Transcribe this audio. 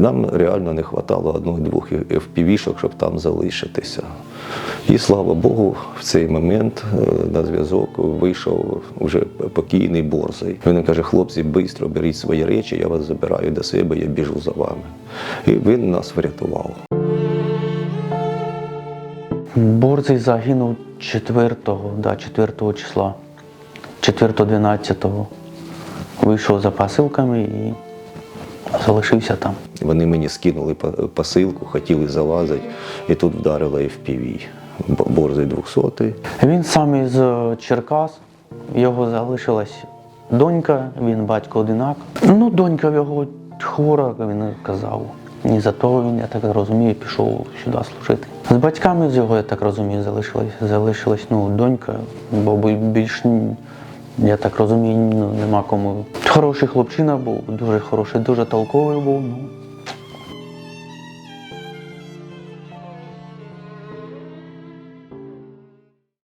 Нам реально не вистачало одного-двох FPV-шок, щоб там залишитися. І, слава Богу, в цей момент на зв'язок вийшов вже покійний Борзий. Він каже: хлопці, швидко беріть свої речі, я вас забираю до себе, я біжу за вами. І він нас врятував. Борзий загинув 4 числа, 4-12. Вийшов за посилками і залишився там. Вони мені скинули посилку, хотіли залазити, і тут вдарила FPV. Борзий 200-й. Він сам із Черкас, його залишилась донька, він батько-одинак. Донька його хвора, він казав. І за того він, я так розумію, пішов сюди служити. З батьками з його, я так розумію, залишилась донька, бо більш, я так розумію, нема кому. Хороший хлопчина був, дуже хороший, дуже толковий був.